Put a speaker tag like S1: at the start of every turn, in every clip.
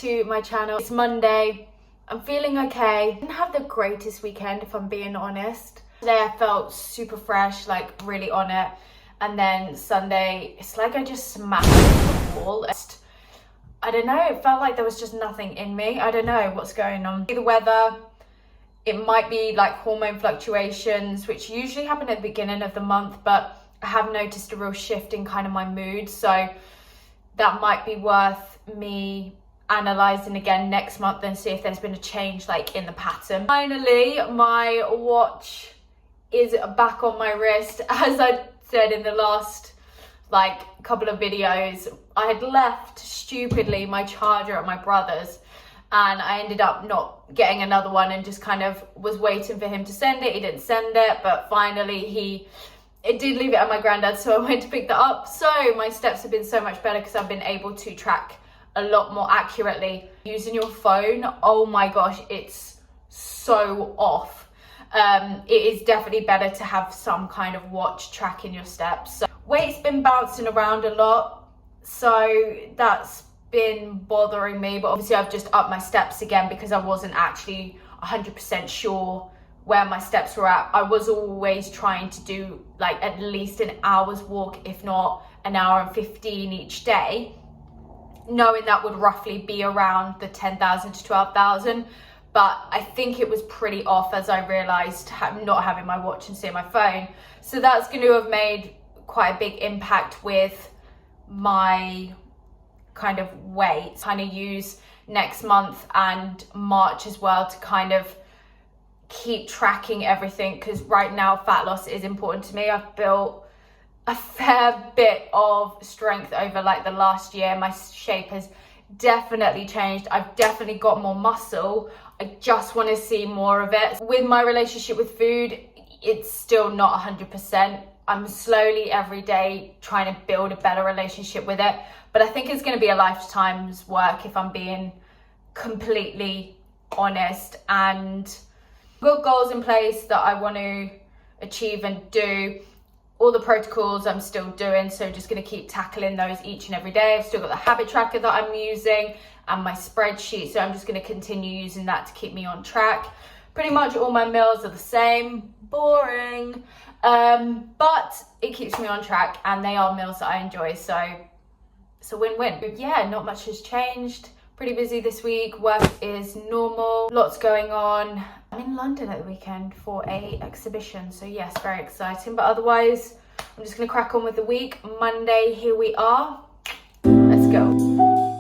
S1: to my channel. It's Monday. I'm feeling okay. I didn't have the greatest weekend, if I'm being honest. Today I felt super fresh, like really on it. And then Sunday, it's like I just smashed the wall. I don't know, it felt like there was just nothing in me. I don't know what's going on. The weather, it might be like hormone fluctuations, which usually happen at the beginning of the month, but I have noticed a real shift in kind of my mood. So that might be worth me analysing again next month and see if there's been a change like in the pattern. Finally, my watch is back on my wrist. As I said in the last like couple of videos, I had left stupidly my charger at my brother's and I ended up not getting another one and just kind of was waiting for him to send it. He didn't send it, but finally it did leave it at my granddad's, so I went to pick that up. So my steps have been so much better because I've been able to track a lot more accurately. Using your phone, oh my gosh, it's so off. It is definitely better to have some kind of watch tracking your steps. So weight's been bouncing around a lot, so that's been bothering me, but obviously I've just upped my steps again because I wasn't actually 100% sure where my steps were at. I was always trying to do like at least an hour's walk, if not an hour and 15 each day, knowing that would roughly be around the 10,000 to 12,000. But I think it was pretty off as I realized not having my watch and seeing my phone. So that's going to have made quite a big impact with my kind of weight. Kind of use next month and March as well to kind of keep tracking everything, because right now fat loss is important to me. I've built a fair bit of strength over like the last year. My shape has definitely changed. I've definitely got more muscle. I just want to see more of it. With my relationship with food, it's still not 100%. I'm slowly every day trying to build a better relationship with it, but I think it's going to be a lifetime's work if I'm being completely honest. And I've got goals in place that I want to achieve and do. All the protocols I'm still doing, so just going to keep tackling those each and every day. I've still got the habit tracker that I'm using and my spreadsheet, so I'm just going to continue using that to keep me on track. Pretty much all my meals are the same, boring, but it keeps me on track and they are meals that I enjoy, so it's a win-win. But yeah, not much has changed. Pretty busy this week. Work is normal, lots going on. I'm in London at the weekend for a exhibition, so yes, very exciting. But otherwise, I'm just gonna crack on with the week. Monday, here we are. Let's go.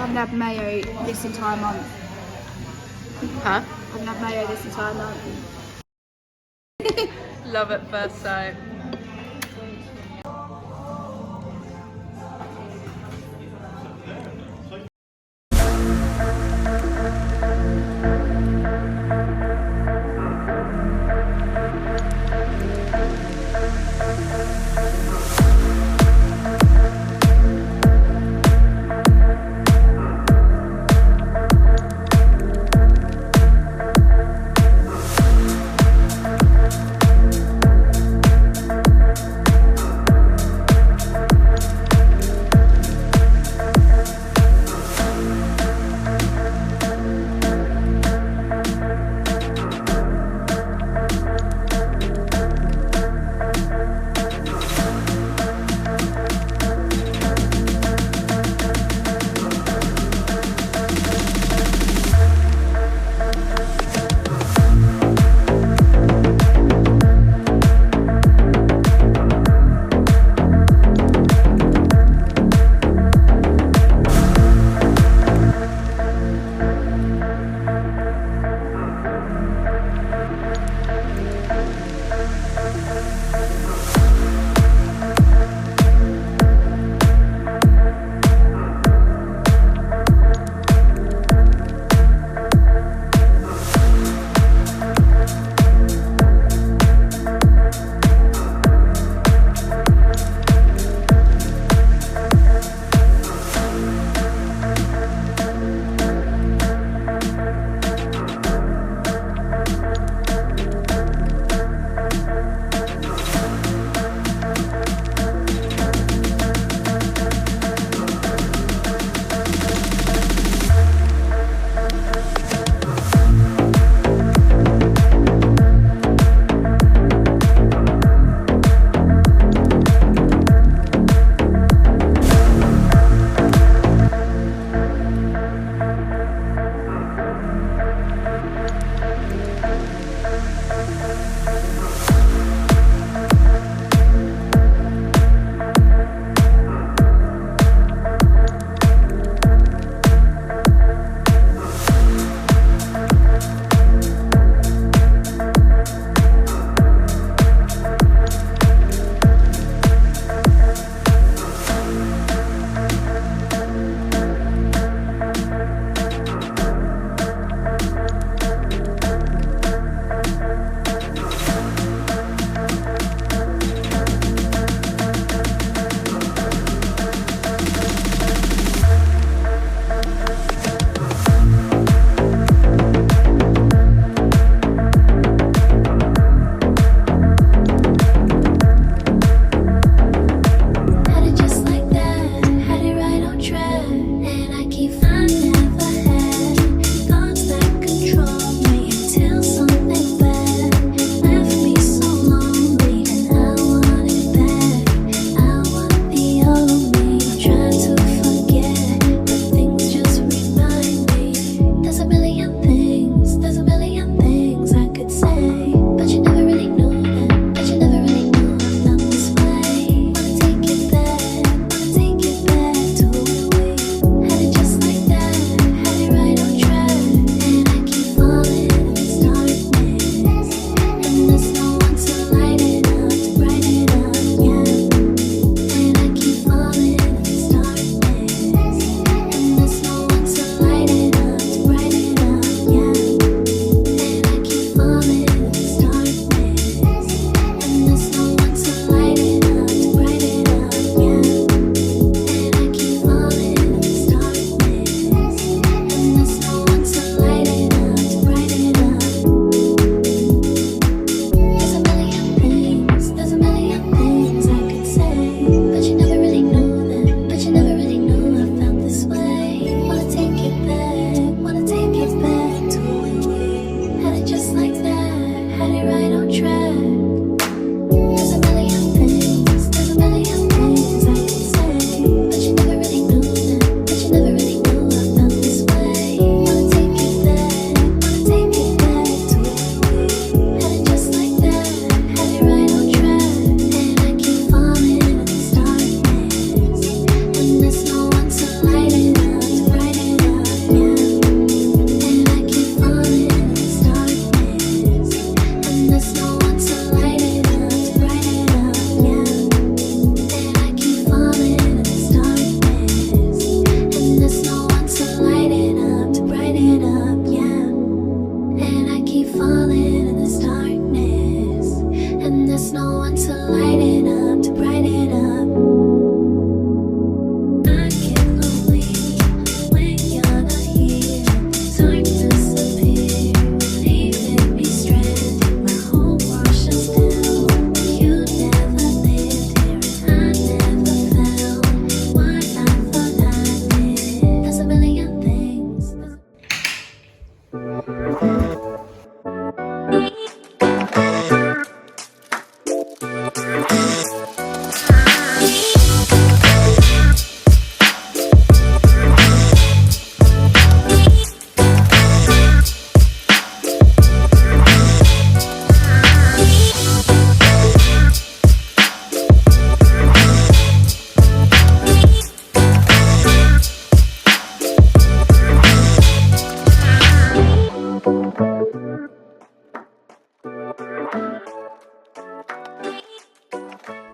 S2: I've had mayo this entire month.
S1: Huh?
S2: I've had mayo this entire month.
S1: Love at first sight.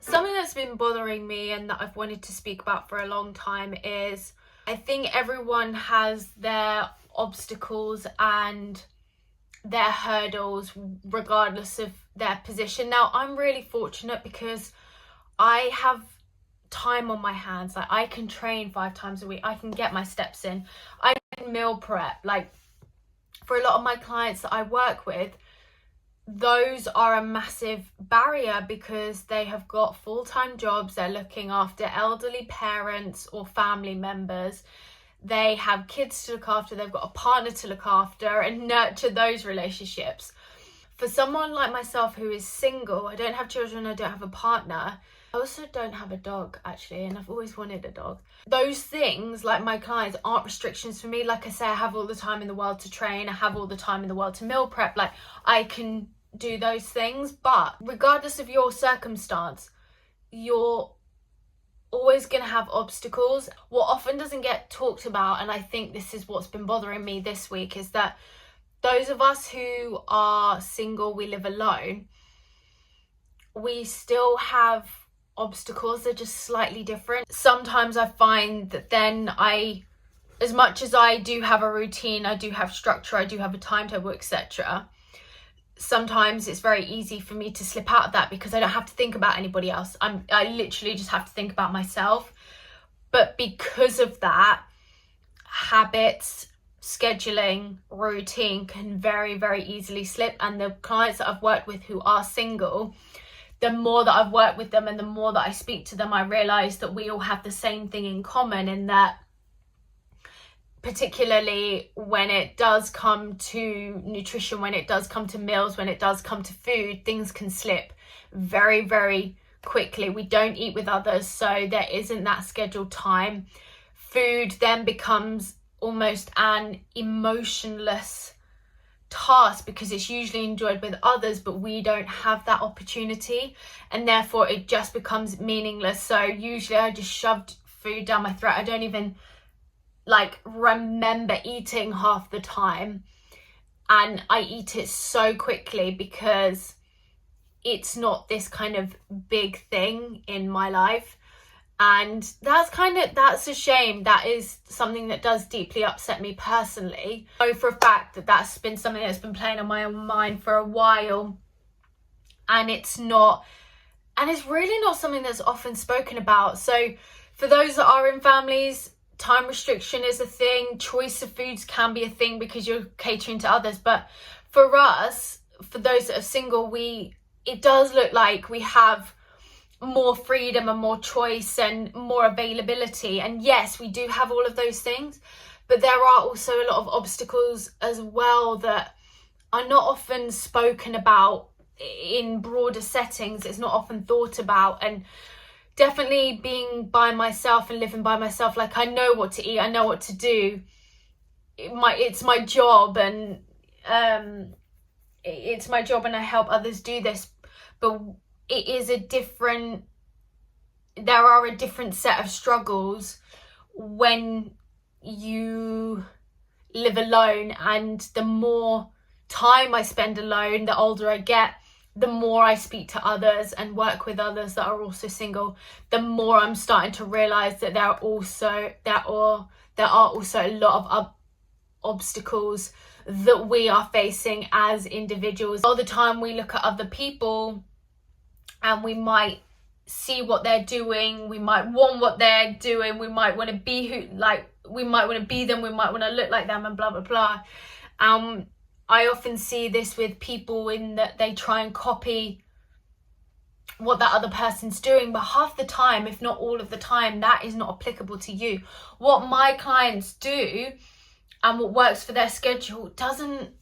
S1: Something that's been bothering me and that I've wanted to speak about for a long time is I think everyone has their obstacles and their hurdles regardless of their position. Now, I'm really fortunate because I have time on my hands. Like, I can train 5 times a week. I can get my steps in. I can meal prep. Like, for a lot of my clients that I work with, those are a massive barrier because they have got full-time jobs. They're looking after elderly parents or family members. They have kids to look after. They've got a partner to look after and nurture those relationships. For someone like myself who is single, I don't have children, I don't have a partner. I also don't have a dog, actually, and I've always wanted a dog. Those things, like my clients, aren't restrictions for me. Like I say, I have all the time in the world to train. I have all the time in the world to meal prep. Like, I can do those things. But regardless of your circumstance, you're always going to have obstacles. What often doesn't get talked about, and I think this is what's been bothering me this week, is that those of us who are single, we live alone, we still have obstacles. They're just slightly different. Sometimes I find that then as much as I do have a routine, I do have structure, I do have a timetable, etc., sometimes it's very easy for me to slip out of that because I don't have to think about anybody else. I literally just have to think about myself. But because of that, habits, scheduling, routine can very, very easily slip. And the clients that I've worked with who are single, the more that I've worked with them and the more that I speak to them, I realise that we all have the same thing in common, in that particularly when it does come to nutrition, when it does come to meals, when it does come to food, things can slip very, very quickly. We don't eat with others, so there isn't that scheduled time. Food then becomes almost an emotionless task because it's usually enjoyed with others, but we don't have that opportunity, and therefore it just becomes meaningless. So usually I just shoved food down my throat. I don't even remember eating half the time, and I eat it so quickly because it's not this kind of big thing in my life. And that's a shame. That is something that does deeply upset me personally. I know for a fact that that's been something that's been playing on my own mind for a while, and it's really not something that's often spoken about. So for those that are in families, time restriction is a thing. Choice of foods can be a thing because you're catering to others. But for us, for those that are single, it does look like we have more freedom and more choice and more availability. And yes, we do have all of those things, but there are also a lot of obstacles as well that are not often spoken about in broader settings. It's not often thought about. And definitely being by myself and living by myself, like, I know what to eat, I know what to do. It's my job, and it's my job, and I help others do this. But it is there are a different set of struggles when you live alone. And the more time I spend alone, the older I get, the more I speak to others and work with others that are also single, the more I'm starting to realise that there are also a lot of obstacles that we are facing as individuals. All the time we look at other people and we might see what they're doing, we might want what they're doing, we might want to be we might want to be them, we might want to look like them, and blah blah blah. I often see this with people in that they try and copy what that other person's doing, but half the time, if not all of the time, that is not applicable to you. What my clients do and what works for their schedule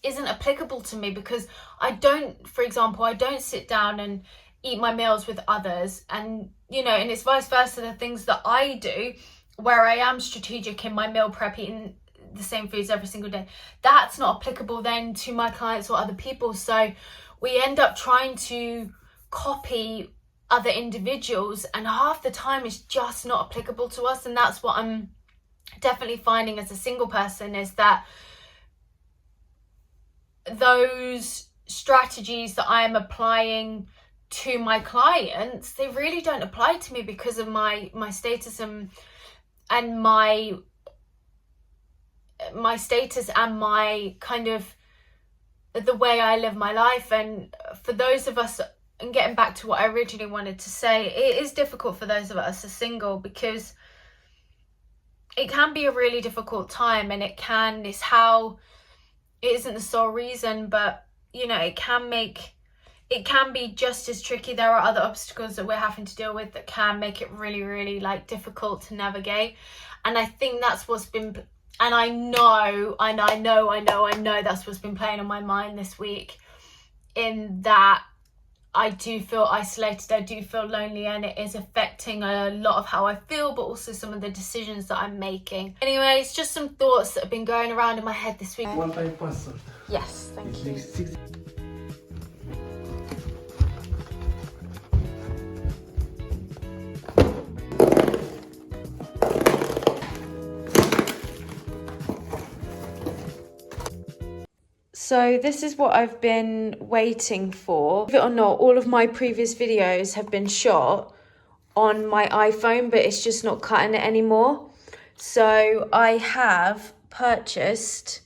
S1: isn't applicable to me, because I don't, for example, I don't sit down and eat my meals with others, and and it's vice versa. The things that I do where I am strategic in my meal prep, eating the same foods every single day, that's not applicable then to my clients or other people. So we end up trying to copy other individuals, and half the time it's just not applicable to us. And that's what I'm definitely finding as a single person, is that those strategies that I am applying to my clients, they really don't apply to me because of my status and my status and my kind of the way I live my life. And for those of us, and getting back to what I originally wanted to say, it is difficult for those of us as single, because it can be a really difficult time, and it isn't the sole reason, but it can be just as tricky. There are other obstacles that we're having to deal with that can make it really, really difficult to navigate. And I think that's what's been, and I know that's what's been playing on my mind this week, in that I do feel isolated, I do feel lonely, and it is affecting a lot of how I feel, but also some of the decisions that I'm making. Anyway, it's just some thoughts that have been going around in my head this week.
S3: One time password.
S1: Yes, thank you. So this is what I've been waiting for. Believe it or not, all of my previous videos have been shot on my iPhone, but it's just not cutting it anymore. So I have purchased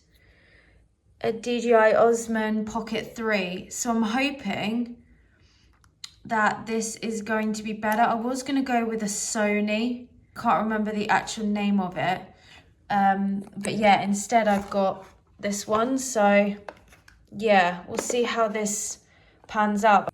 S1: a DJI Osmo Pocket 3. So I'm hoping that this is going to be better. I was going to go with a Sony. Can't remember the actual name of it. But yeah, instead I've got this one. So yeah, we'll see how this pans out.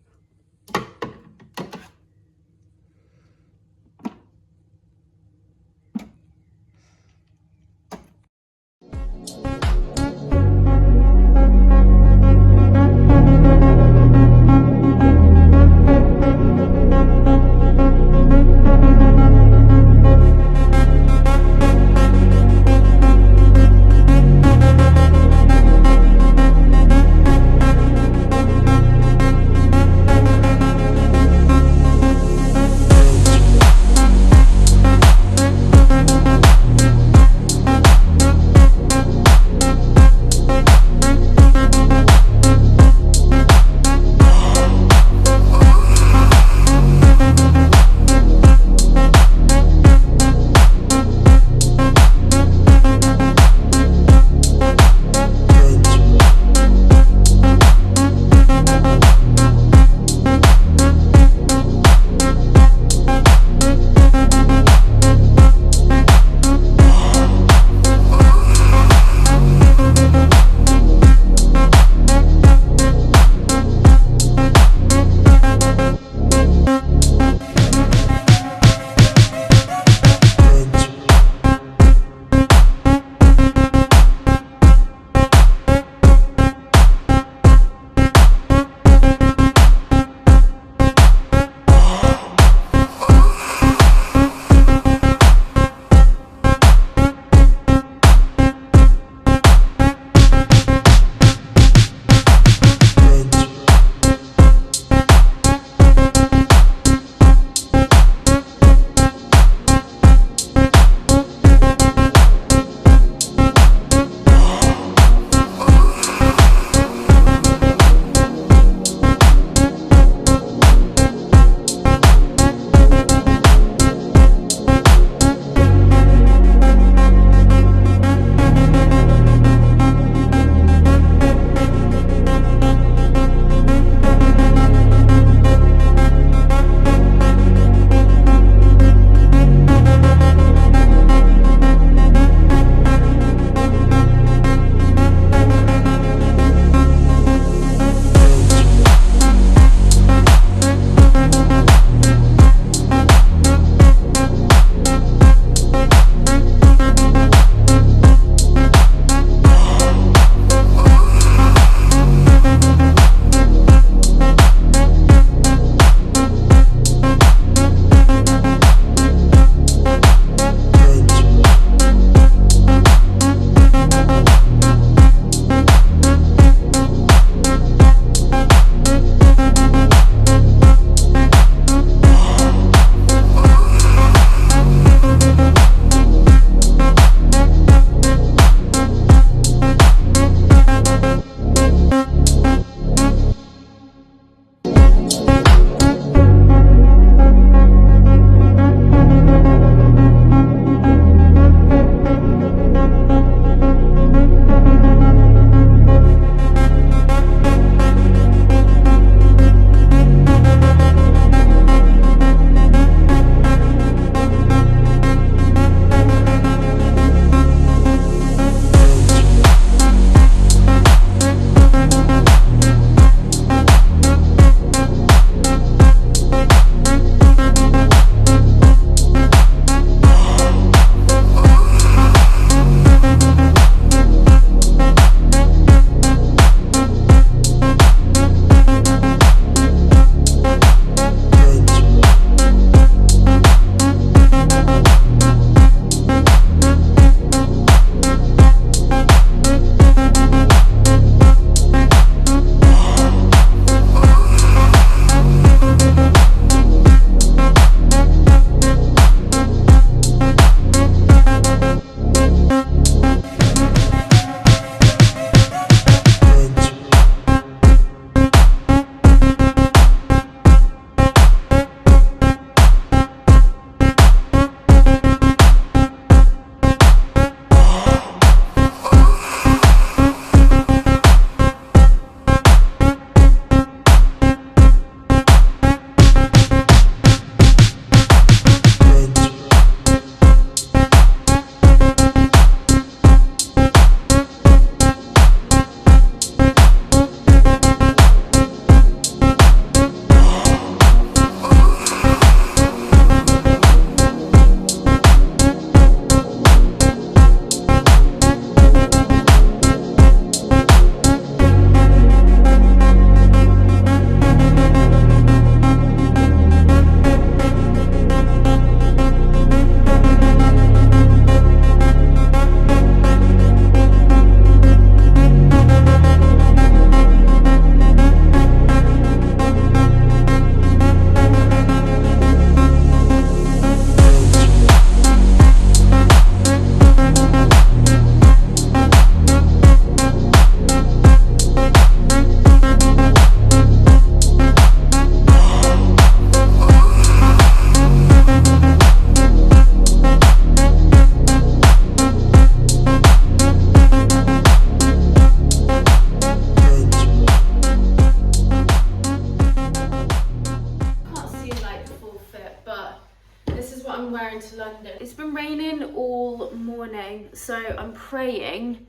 S1: rain all morning, so I'm praying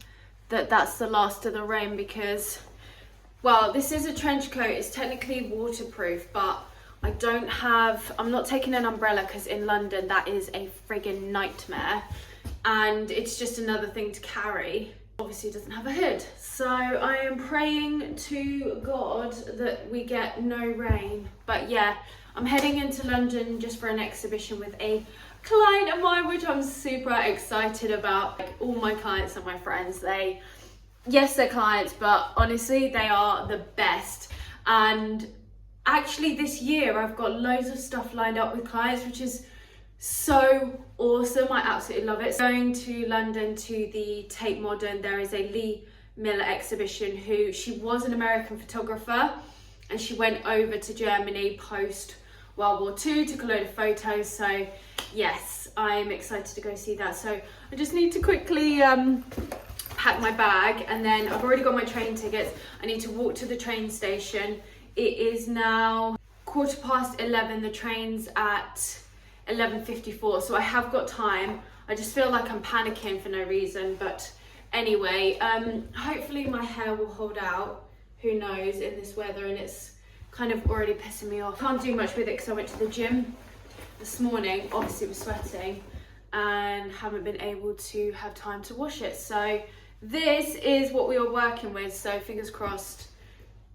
S1: that that's the last of the rain because, well, this is a trench coat. It's technically waterproof, but I'm not taking an umbrella because in London that is a friggin' nightmare, and it's just another thing to carry. Obviously it doesn't have a hood, so I am praying to God that we get no rain. But yeah, I'm heading into London just for an exhibition with a client of mine, which I'm super excited about. Like, all my clients are my friends. They're clients, but honestly they are the best. And actually this year I've got loads of stuff lined up with clients, which is so awesome. I absolutely love it. Going to London to the Tate Modern, there is a Lee Miller exhibition. She was an American photographer and she went over to Germany post World War II, took a load of photos. So yes, I'm excited to go see that. So I just need to quickly pack my bag, and then I've already got my train tickets. I need to walk to the train station. It is now 11:15. The train's at 11:54, so I have got time. I just feel like I'm panicking for no reason, but anyway, hopefully my hair will hold out. Who knows in this weather, and it's kind of already pissing me off. Can't do much with it because I went to the gym this morning, obviously was sweating, and haven't been able to have time to wash it. So this is what we are working with, so fingers crossed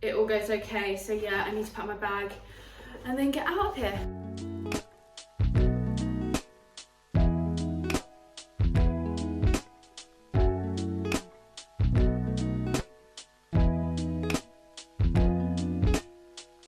S1: it all goes okay. So yeah, I need to pack my bag and then get out of here.